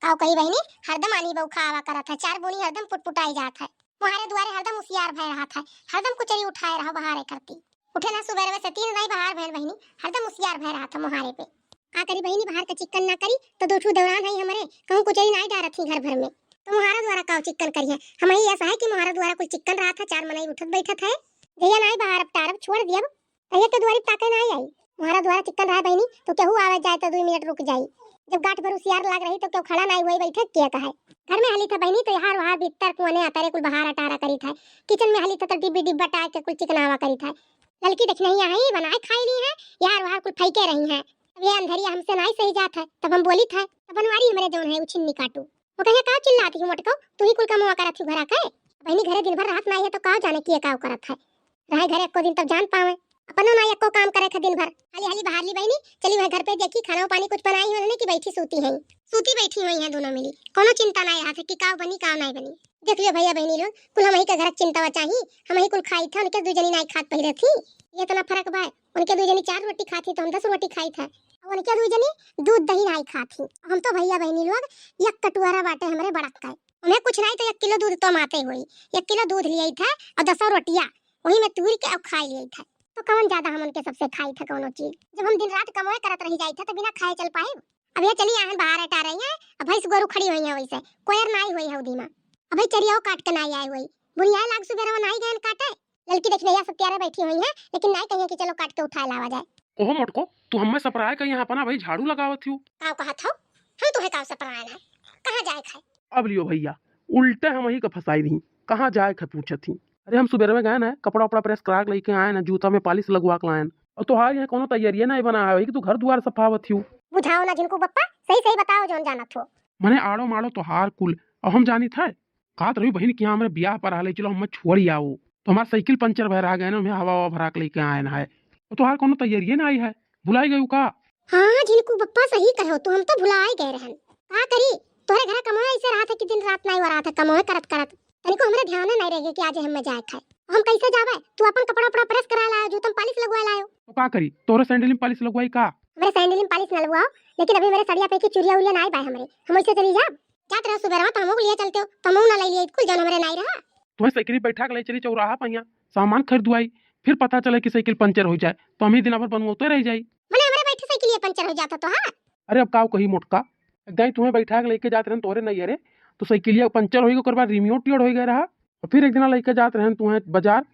काव कही बहनी हरदम आनी बहू खावा करत है, चार बोनी हरदम पुटपुटाई जात है। मुहारे दुआरे हरदम उसियार भय रहा था, हरदम कुचरी उठाए रहा बहारे करती। उठे ना सुबह में से तीन नहीं बहार भैन बहनी, हरदम उसियार भय रहा था मुहारे पे। आ करी बहनी बाहर का चिकन ना करी तो दो ठू दौरान है हमरे, कहूं कुचरी नहीं डारत थी घर भर में। तो मुहारा द्वारा काव चिकन करी है, हम ही ऐसा है कि मुहारा द्वारा कुछ चिकन रहा था, चार मनई उठत बैठत है। जया नहीं बाहर अब टारब छोड़ दिया, तहिया के द्वारी ताके नहीं आई। मुहारा द्वारा चिकन रहा बहनी तो केहू आवे जाए तो 2 मिनट रुक जाई। जब गांठ भर उसियार लाग रही तो क्यों खड़ा नहीं हुई बैठे किया कहा। घर में हली था बहनी तो यहाँ वहां भीतर कुआने आता रे कुल बहार अटारा करी था। किचन में हली था तो डिब्बी डिब्बा टाक के कुल चिकनावा करी था। लड़की देख नहीं आई बनाए खाई ली है यार, वहां कुल फैके रही है। अब ये अंधेरी हमसे नहीं सही जात है, तब हम बोली था तब बनवारी हमारे जौन है उछिन्नी काटू। वो कहे का चिल्लाती हूं मोटको, तू ही कुल काम करत थी घरा के। बहनी घरे दिन भर रात नहीं है तो का जाने किए का करत है। रहे घरे एको दिन तब जान पावे, अपनो ना एको काम करे थे दिन भर। हाली हाली बाहर ली बहनी चली वह घर पे देखी खाना पानी कुछ बनाई है उन्होंने कि बैठी सूती है। सूती बैठी हुई है दोनों मिली, कोनो चिंता नहीं रहा था कि काव बनी काव नहीं बनी। देख लियो भैया बहनी लोग कुल हम ही के घर की चिंता बचाही, हम ही कुल खाई था, उनके दो जनी नहीं खात पहले थी। ये तो ना फर्क बा, उनके दो जनी 4 रोटी खाती तो हम 10 रोटी खाई था, और उनके दो जनी दूध दही नहीं खाती। हम तो भैया बहनी लोग एक कटोरा बाटे हमरे बड़क का, उन्हें कुछ नहीं तो 1 किलो दूध तो माते हुई। 1 किलो दूध लिया था और 10 रोटियां वही में तूर के अब खाई लिया था। तो कौन ज्यादा हम उनके सबसे खाई था कोनो चीज। जब हम दिन रात कमाए करत रही जाई था तो बिना खाए चल पाए। अब ये चली आहन बाहर हटा रही है, अब भैंस गोरू खड़ी हुई है वैसे कोयर नहीं हुई है उदी में। अब भाई चरियाओ काट के नहीं आई हुई, बुढ़िया लाग सुबह नहीं गए काटे। लड़की देख भैया सब प्यारे बैठी हुई है लेकिन नहीं कहिए कि चलो काट के उठा लावा जाए। ओहो मोटको तू हमें सपराए का यहाँ अपना भाई झाड़ू लगावत हूँ। काव कहा था हम तुम्हें काव से पराना कहां जाए खाए। अब लियो भैया उल्टे हम ही का फसाई रही, कहाँ जाए खे पूछत थी। अरे हम सुबह में गए ना कपड़ा उपड़ा प्रेस करा के लेके आए ना, जूता में पालिश लगवा के लाए और तो हार यहाँ कोनो तैयारी नहीं बना है कि तू घर द्वार सफावत हूँ। बुझाओ ना जिनको बप्पा सही सही बताओ जोन जानत हो। मने आड़ो माड़ो तो हार कुल और हम जानी था कहत रही बहन कि हमारे ब्याह पर हाले चलो हम छोड़ी आओ तो हमारा साइकिल पंचर भर आ गए ना, हमें हवा भरा के लेके आए ना है तो हार कोनो तैयारी ना आई है, भुलाई गई का। हाँ जिनको बप्पा सही कहो तो हम तो भुलाए गए रहन। का करी तोरे घर कमाए ऐसे रहा था कि दिन रात नहीं हो रहा था, कमाए करत करत तनिको हमरे ध्यान नहीं रह गया कि आज हम जाए खाए। हम कैसे जावे, तू अपन कपड़ा उपड़ा प्रेस करा लायो, जूता में पालिश लगवा लायो। तो का करी तोरे सैंडल में पालिश लगवाई का। हमरे सैंडल में पालिश न लगवाओ, लेकिन अभी मेरे सड़िया पे की चुरिया उरिया नहीं बाय हमरे, हम ऐसे चली जा जात रहा सुबह तो हमो लिए चलते हो तुम ना ले लिए कुल जन हमरे नहीं रहा। तुम्हें साइकिल बैठा के ले चली चौराहा पहिया सामान खरीदवाई, फिर पता चले कि साइकिल पंचर हो जाए तो हम ही दिन भर बनवाते रह जाई। मने हमरे बैठे साइकिल पंचर हो जाता तो हां। अरे अब काव कही मोटका एकदम तुम्हें बैठा के लेके जाते रहे तोरे नहीं अरे तो साइकिलिया पंचर हो गई, बाद रिमोट टियोड़ हो गया रहा और फिर एक दिन लेके जाते रहे तुम्हें बाजार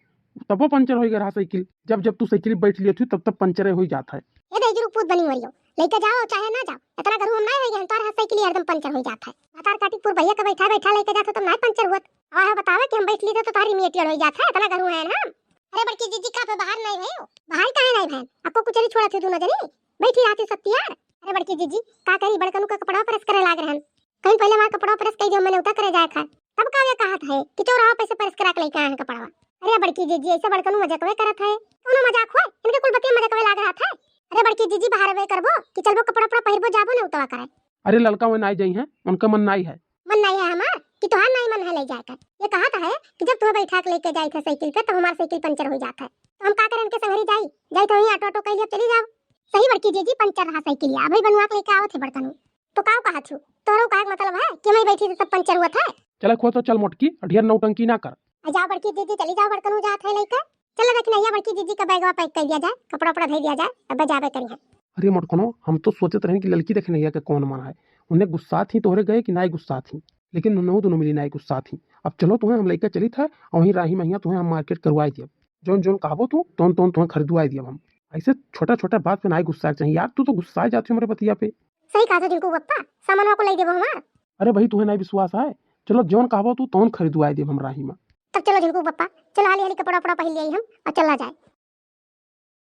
तब वो पंचर हो गया रहा साइकिल। जब जब तू साइकिल बैठ लिया थी तब तब पंचर हो जाता है। ये देख रूप बनी हुई हो, लेके जाओ चाहे ना जाओ इतना करू हम नहीं होई तोर साइकिल एकदम पंचर हो जाता है। बतार काटीपुर भैया का बैठा बैठा लेके जाता तो नहीं पंचर हुआ। आवा बतावे कि हम बैठ लिए तो तारी रिमोट टियोड़ हो जाता है, इतना करू है ना। अरे बड़की जीजी का पे बाहर नहीं भयो, बाहर काहे नहीं बहन आपको कुछ नहीं छोड़ा थे तू नजर बैठी रहती सत्ती यार। अरे बड़की जीजी का करी बड़कनु का कपड़ा प्रेस करे लाग रहन, कहीं पहले मां कपड़ा प्रेस कई जो मैंने उतर करे जाए था तब का ये कहा था कि चौराहा पे से प्रेस करा के लेके आए कपड़ा। अरे बड़की जीजी ऐसे बड़कनु मजाक वे करत है, कोनो मजाक होय इनके कुल बतिया मजाक वे लाग रहा था। अरे बड़की जीजी बाहर वे करबो कि चलबो कपड़ा उपड़ा पहिरबो जाबो न उतवा करे। अरे लड़का में नहीं जाई है उनका मन नहीं है, मन नहीं है हमार कि तोहार नहीं मन है ले जाए कर। ये कहा था है कि जब तुम्हें बैठा के लेके जाई था साइकिल पे तो हमारा साइकिल पंचर हो जाता है तो हम का करें उनके संगरी जाई तो ही ऑटो ऑटो कह लिया चली जाओ। सही बड़की जीजी पंचर रहा साइकिल या अभी बनवा के लेके आवत है बड़कनु तो काव कहा छु तोरो का मतलब है कि मैं बैठी थी तब पंचर हुआ था। चले खो तो चल मोटकी ढेर नौटंकी ना कर। जाओ बड़की जीजी चली जाओ बड़कनु जात है लेकर चलो देख नहीं बड़की जीजी का बैगवा पैक कर दिया जाए कपड़ा उपड़ा धो दिया जाए अब जाबे करी है। अरे मोटकनो हम तो सोचते रहे कि लड़की देख नहीं है कि कौन मना है, उन्हें गुस्सा थी तोहरे गए कि नहीं गुस्सा थी, लेकिन उन्होंने दोनों मिली नहीं गुस्सा थी। अब चलो तुम्हें हम लेकर चली था और वहीं राही महिया तुम्हें हम मार्केट करवाई दिया, जोन जोन कहबो तू तोन तोन तुम्हें खरीदवाई दिया। हम ऐसे छोटा छोटा बात पे नहीं गुस्सा चाहिए यार, तू तो गुस्सा जाती हमारे पतिया पे। सही कहा था जिनको बप्पा सामान को ले देबो हमार। अरे भाई तुम्हें नहीं विश्वास है, चलो जोन कहबो तू तोन खरीदवाई दिया हम राही में। तब चलो जिनको बप्पा चलो हाली हाली कपड़ा उपड़ा पहन लिया हम और चला जाए।